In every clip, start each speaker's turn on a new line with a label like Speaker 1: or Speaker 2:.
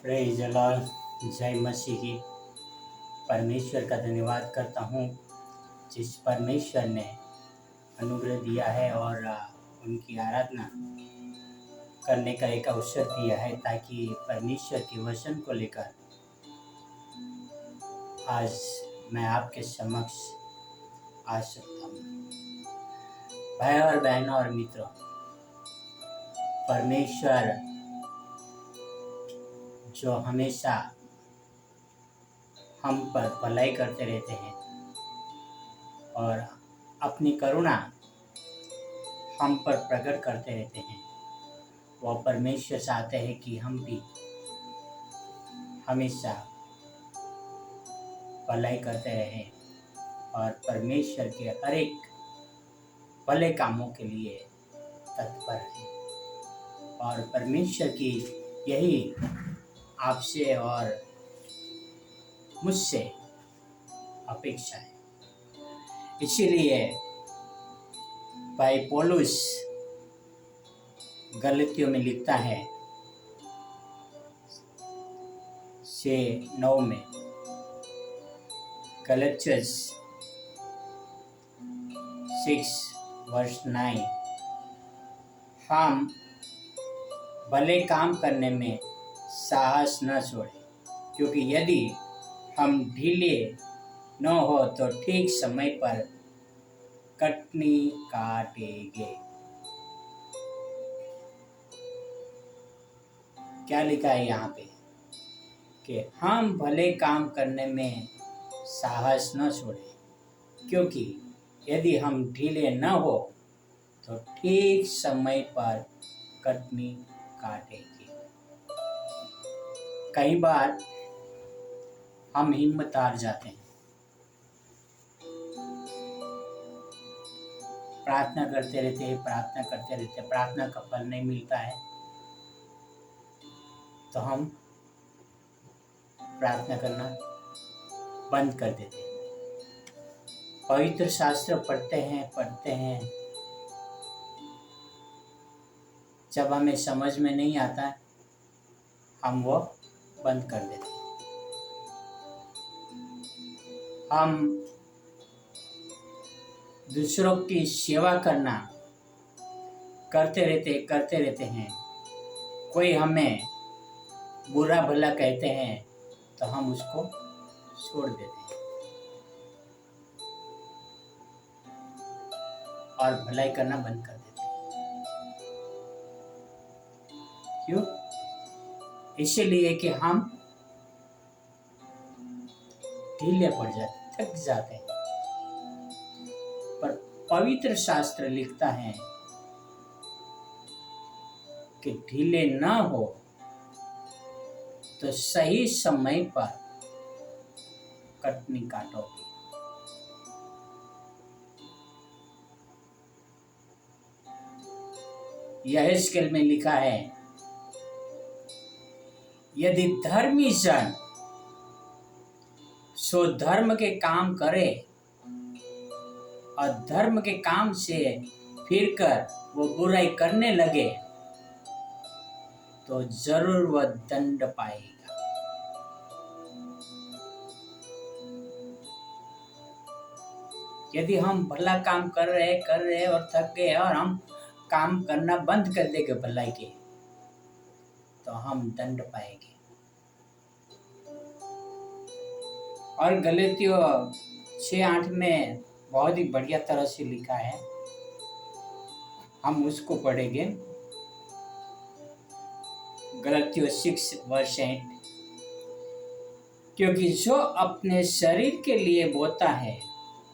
Speaker 1: Praise the Lord. जय मसीह की। परमेश्वर का धन्यवाद करता हूँ जिस परमेश्वर ने अनुग्रह दिया है और उनकी आराधना करने का एक अवसर दिया है ताकि परमेश्वर के वचन को लेकर आज मैं आपके समक्ष आ सकता हूँ। भाई और बहनों और मित्रों, परमेश्वर जो हमेशा हम पर भलाई करते रहते हैं और अपनी करुणा हम पर प्रकट करते रहते हैं, वह परमेश्वर चाहते हैं कि हम भी हमेशा भलाई करते रहें और परमेश्वर के हर एक भले कामों के लिए तत्पर रहें। और परमेश्वर की यही आपसे और मुझसे अपेक्षा है। इसीलिए भाई पौलुस गलतियों में लिखता है 6:9 में, गलतियस 6:9, हम भले काम करने में साहस न छोड़ें, क्योंकि यदि हम ढीले न हो तो ठीक समय पर कटनी काटेंगे। क्या लिखा है यहाँ पे कि हम भले काम करने में साहस न छोड़ें, क्योंकि यदि हम ढीले न हो तो ठीक समय पर कटनी काटेंगे। कई बार हम हिम्मत हार जाते हैं, प्रार्थना करते रहते, प्रार्थना का फल नहीं मिलता है तो हम प्रार्थना करना बंद कर देते हैं। पवित्र शास्त्र पढ़ते हैं, जब हमें समझ में नहीं आता हम वो बंद कर देते हैं। हम दूसरों की सेवा करना करते रहते हैं। कोई हमें बुरा भला कहते हैं तो हम उसको छोड़ देते हैं और भलाई करना बंद कर देते हैं। क्यों? इसीलिए कि हम ढीले पड़ जाते, थक जाते हैं। पर पवित्र शास्त्र लिखता है कि ढीले ना हो तो सही समय पर कटनी काटोगे। यहेजकेल में लिखा है, यदि धर्मी जन सो धर्म के काम करे और धर्म के काम से फिरकर वो बुराई करने लगे तो जरूर वह दंड पाएगा। यदि हम भला काम कर रहे और थक गए और हम काम करना बंद कर देंगे भलाई के, तो हम दंड पाएंगे। और गलतियों 6:8 में बहुत ही बढ़िया तरह से लिखा है, हम उसको पढ़ेंगे। गलतियों 6:8, क्योंकि जो अपने शरीर के लिए बोता है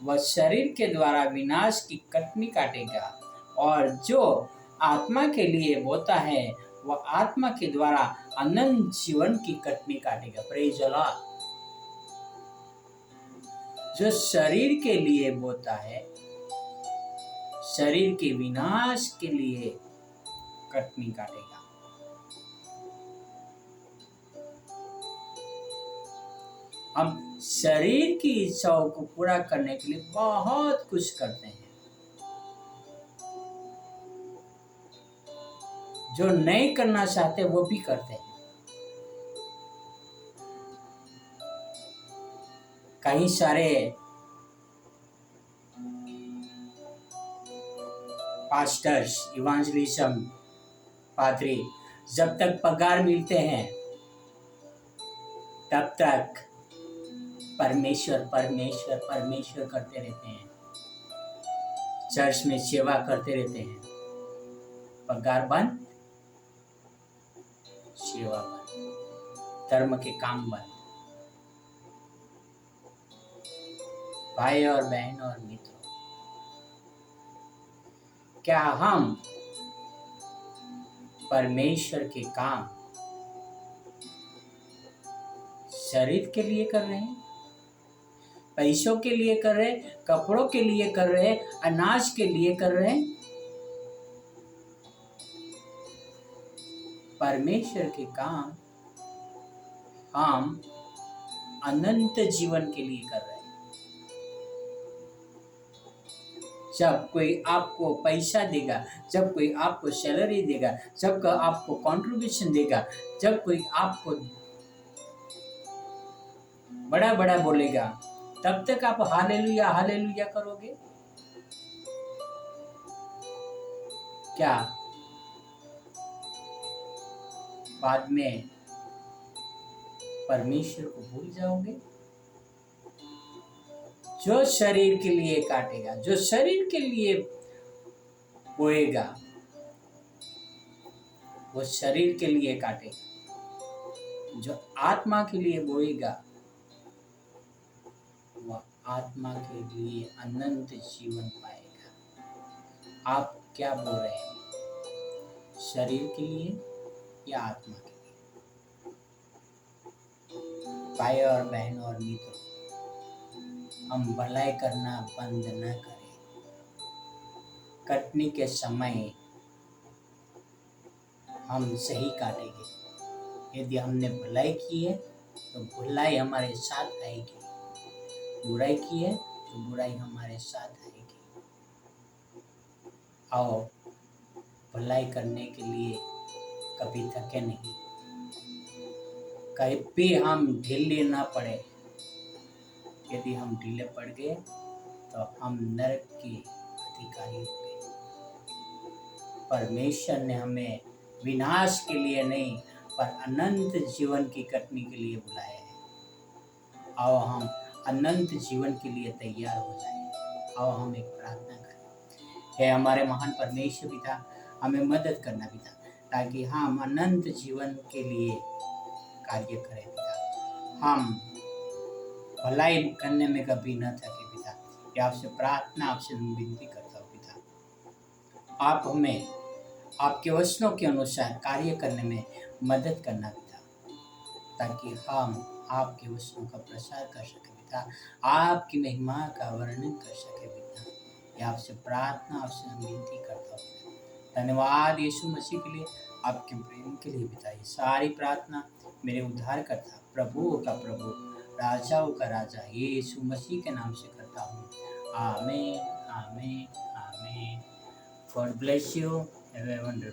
Speaker 1: वह शरीर के द्वारा विनाश की कटनी काटेगा, और जो आत्मा के लिए बोता है वह आत्मा के द्वारा अनंत जीवन की कटनी काटेगा। Praise the Lord. जो शरीर के लिए बोता है शरीर के विनाश के लिए कटनी काटेगा। हम शरीर की इच्छाओं को पूरा करने के लिए बहुत कुछ करते हैं, जो नहीं करना चाहते वो भी करते हैं। कई सारे पास्टर्स, इवांजलिज्म, पादरी जब तक पगार मिलते हैं तब तक परमेश्वर परमेश्वर परमेश्वर करते रहते हैं, चर्च में सेवा करते रहते हैं। पगार बंद, सेवा बंद, धर्म के काम बंद। भाई और बहन और मित्रों, क्या हम परमेश्वर के काम शरीर के लिए कर रहे हैं, पैसों के लिए कर रहे हैं, कपड़ों के लिए कर रहे हैं, अनाज के लिए कर रहे हैं? परमेश्वर के काम हम अनंत जीवन के लिए कर रहे हैं। जब कोई आपको पैसा देगा, जब कोई आपको सैलरी देगा, जब कोई आपको कंट्रीब्यूशन देगा, जब कोई आपको बड़ा बड़ा बोलेगा, तब तक आप हालेलुया हालेलुया करोगे क्या? बाद में परमेश्वर को भूल जाओगे? जो शरीर के लिए काटेगा, जो शरीर के लिए बोएगा, वो शरीर के लिए काटेगा। जो आत्मा के लिए बोएगा, वह आत्मा के लिए अनंत जीवन पाएगा। आप क्या बोल रहे हैं? शरीर के लिए या आत्मा के लिए? भाई और बहन और मित्रों, हम भलाई करना बंद न करें। कटने के समय हम सही काटेंगे। यदि हमने भलाई की है तो भलाई हमारे साथ आएगी, बुराई की है तो बुराई हमारे साथ आएगी। आओ भलाई करने के लिए कभी थके नहीं, कहीं भी हम ढीले ना पड़े। यदि हम ढीले पड़ गए तो हम नरक के अधिकारी हो गए। परमेश्वर ने हमें विनाश के लिए नहीं पर अनंत जीवन की कटनी के लिए बुलाया है। आओ हम अनंत जीवन के लिए तैयार हो जाएं। आओ हम एक प्रार्थना करें। हे हमारे महान परमेश्वर पिता, हमें मदद करना पिता, ताकि हम अनंत जीवन के लिए कार्य करें पिता। हम भलाई करने में कभी न थके पिता। ये आपसे प्रार्थना, आपसे विनती करता हूँ पिता। आप हमें आपके वचनों के अनुसार कार्य करने में मदद करना पिता, ताकि हम आपके वचनों का प्रसार कर सके पिता, आपकी महिमा का वर्णन कर सके पिता। ये आपसे प्रार्थना, आपसे विनती करता हूँ। धन्यवाद यीशु मसीह के लिए, आपके प्रेम के लिए पिता। ये सारी प्रार्थना मेरे उद्धार करता, प्रभुओं का प्रभु, राजाओं का राजा यीशु मसीह के नाम से करता हूँ। आमीन आमीन आमीन। God bless you. Have a wonderful